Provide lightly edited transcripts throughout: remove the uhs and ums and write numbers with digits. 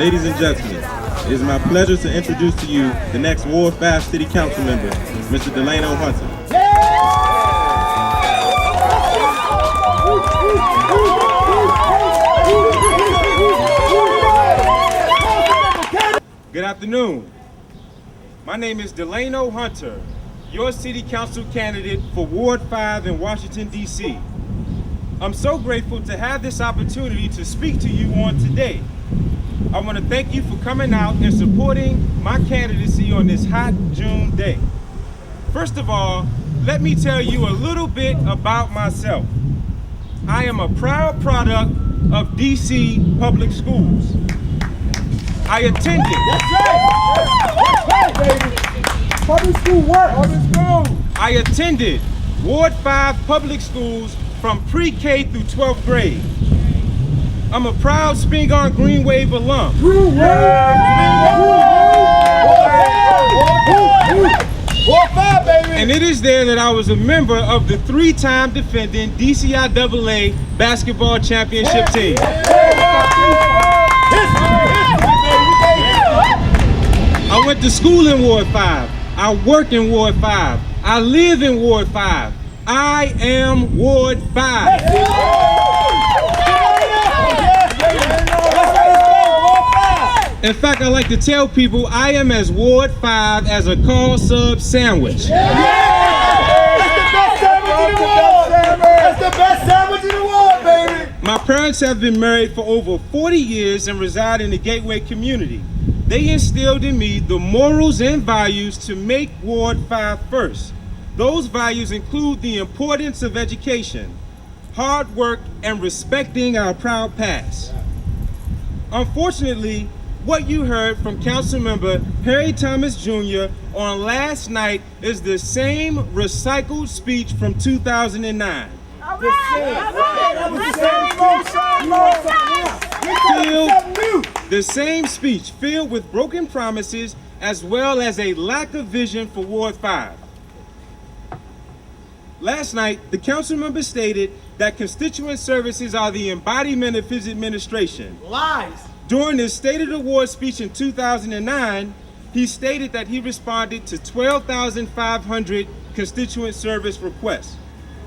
Ladies and gentlemen, it is my pleasure to introduce to you the next Ward 5 City Council member, Mr. Delano Hunter. Good afternoon. My name is Delano Hunter, your City Council candidate for Ward 5 in Washington, D.C. I'm so grateful to have this opportunity to speak to you on today. I want to thank you for coming out and supporting my candidacy on this hot June day. First of all, let me tell you a little bit about myself. I am a proud product of D.C. public schools. I attended. That's right, baby. Public school work. Public school. I attended Ward 5 public schools from pre-K through 12th grade. I'm a proud Spingarn Green Wave alum. Ward 5, baby. And it is there that I was a member of the 3-time defending DCIAA basketball championship team. I went to school in Ward 5. I work in Ward 5. I live in Ward 5. I am Ward 5. In fact, I like to tell people I am as Ward 5 as a call sub sandwich. That's the best sandwich in the world, baby. My parents have been married for over 40 years and reside in the Gateway community. They instilled in me the morals and values to make Ward 5 first. Those values include the importance of education, hard work, and respecting our proud past. Unfortunately, what you heard from Councilmember Harry Thomas Jr. on last night is the same recycled speech from 2009. The same speech filled with broken promises as well as a lack of vision for Ward 5. Last night, the council member stated that constituent services are the embodiment of his administration. Lies. During his State of the Ward speech in 2009, he stated that he responded to 12,500 constituent service requests.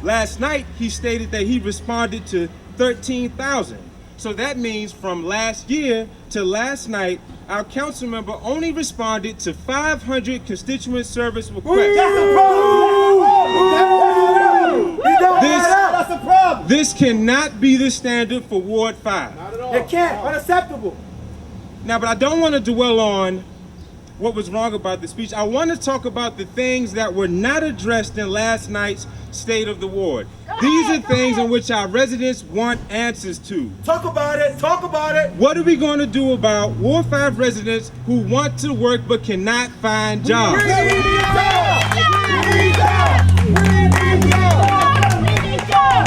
Last night, he stated that he responded to 13,000. So that means from last year to last night, our council member only responded to 500 constituent service requests. That's a problem. That's a problem. This cannot be the standard for Ward 5. Not at all. It can't. Unacceptable. Now, but I don't want to dwell on what was wrong about the speech. I want to talk about the things that were not addressed in last night's State of the Ward. These are things in which our residents want answers to. Talk about it. Talk about it. What are we going to do about Ward 5 residents who want to work but cannot find jobs?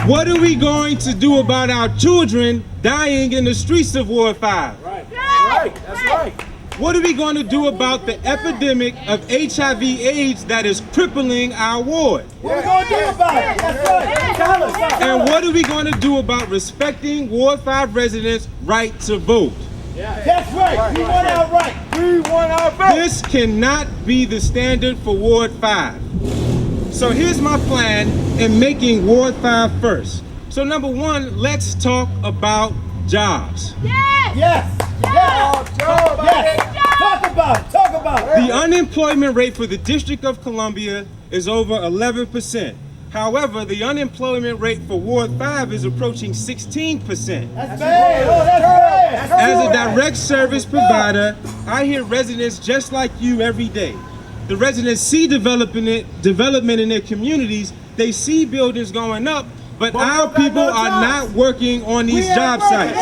What are we going to do about our children dying in the streets of Ward 5? Right. That's right. What are we going to do about the epidemic of HIV/AIDS that is crippling our ward? What are we going to do about it? That's right. Tell us. And what are we going to do about respecting Ward 5 residents' right to vote? That's right. We want our right. We want our vote. This cannot be the standard for Ward 5. So here's my plan in making Ward 5 first. So number one, let's talk about jobs. Yes. Talk about it. The unemployment rate for the District of Columbia is over 11%. However, the unemployment rate for Ward 5 is approaching 16%. That's bad. As a direct service provider, I hear residents just like you every day. The residents see development in their communities. They see buildings going up, but our people are not working on these job sites.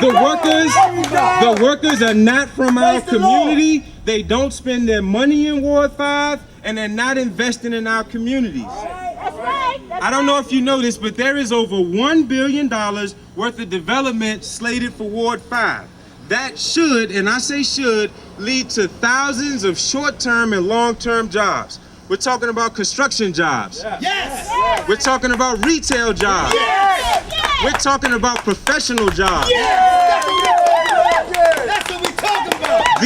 The workers are not from our community. They don't spend their money in Ward 5, and they're not investing in our communities. I don't know if you know this, but there is over $1 billion worth of development slated for Ward 5. That should, and I say should, lead to thousands of short-term and long-term jobs. We're talking about construction jobs. Yes. We're talking about retail jobs. Yes. We're talking about professional jobs. That's what we talking about.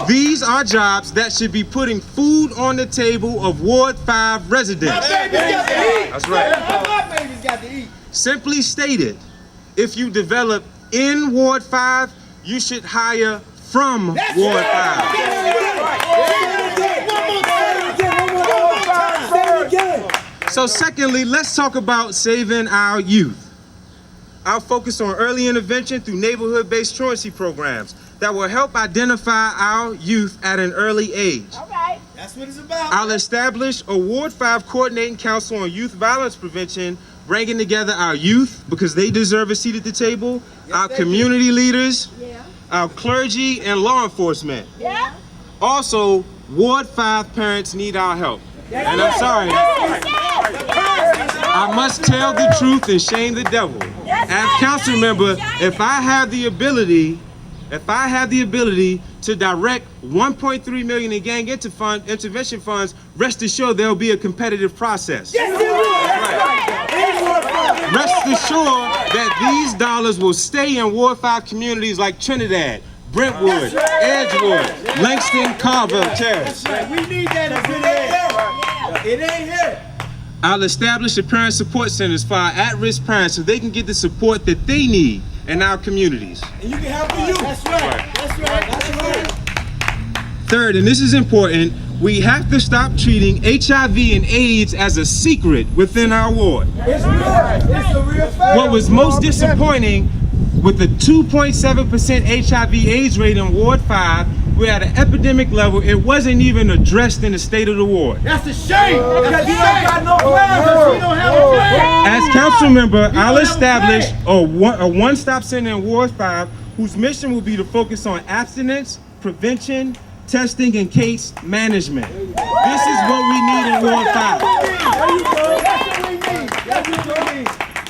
These are jobs that should be putting food on the table of Ward 5 residents. My baby's got to eat. That's right. My baby's got to eat. Simply stated, if you develop in Ward 5, you should hire from Ward 5. So secondly, let's talk about saving our youth. I'll focus on early intervention through neighborhood-based truancy programs that will help identify our youth at an early age. All right. That's what it's about. I'll establish a Ward 5 coordinating council on youth violence prevention, bringing together our youth because they deserve a seat at the table, our community leaders, our clergy, and law enforcement. Yeah. Also, Ward 5 parents need our help. And I'm sorry, I must tell the truth and shame the devil. As council member, if I have the ability to direct 1.3 million in gang intervention funds, rest assured there will be a competitive process. Rest assured that these dollars will stay in Ward 5 communities like Trinidad, Brentwood, Edgewood, Langston, Carver, Terrace. We need that if it ain't here. It ain't here. I'll establish the parent support centers for our at-risk parents so they can get the support that they need in our communities. And you can help the youth. That's right. That's right. That's right. Third, and this is important, we have to stop treating HIV and AIDS as a secret within our ward. It's real. It's a real fact. What was most disappointing, with the 2.7% HIV/AIDS rate in Ward 5, we're at an epidemic level. It wasn't even addressed in the state of the ward. That's a shame. Because you ain't got no plan. We don't have a plan. As council member, I'll establish a one-stop center in Ward 5 whose mission will be to focus on abstinence, prevention, testing, and case management. This is what we need in Ward 5.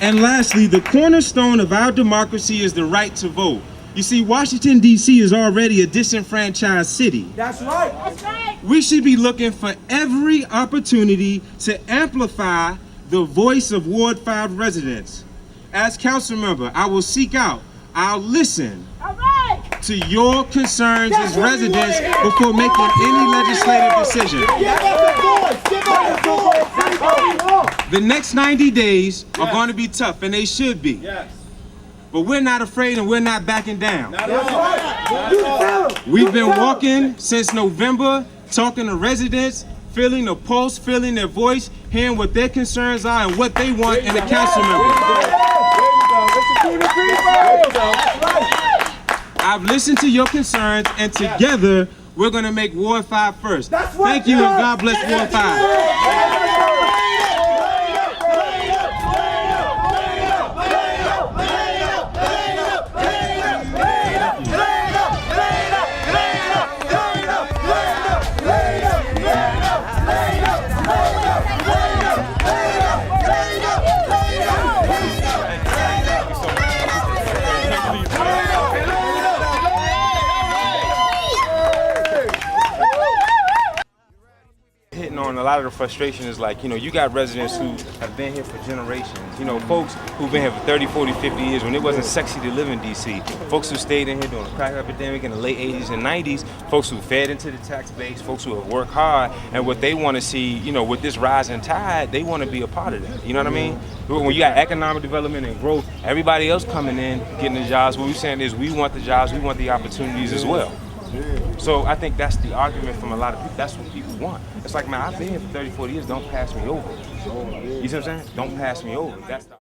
And lastly, the cornerstone of our democracy is the right to vote. You see, Washington, D.C. is already a disenfranchised city. That's right. That's right. We should be looking for every opportunity to amplify the voice of Ward 5 residents. As council member, I will seek out, I'll listen All right. to your concerns as residents before making any legislative decision. Give us a voice. Give us a voice. That's what we want. The next 90 days are going to be tough, and they should be. Yes. But we're not afraid and we're not backing down. That's right. You tell them. We've been walking since November, talking to residents, feeling the pulse, feeling their voice, hearing what their concerns are and what they want in a council member. I've listened to your concerns, and together we're going to make Ward 5 first. Thank you, and God bless Ward 5. Hitting on a lot of the frustration is like, you got residents who have been here for generations. Folks who've been here for 30, 40, 50 years when it wasn't sexy to live in D.C. Folks who stayed in here during the crack epidemic in the late 80s and 90s. Folks who fed into the tax base. Folks who have worked hard. And what they want to see, with this rising tide, they want to be a part of that. You know what I mean? When you got economic development and growth, everybody else coming in, getting the jobs. What we're saying is we want the jobs, we want the opportunities as well. So I think that's the argument from a lot of people. That's what people want. It's like, man, I've been here for 30, 40 years. Don't pass me over. You see what I'm saying? Don't pass me over. That's the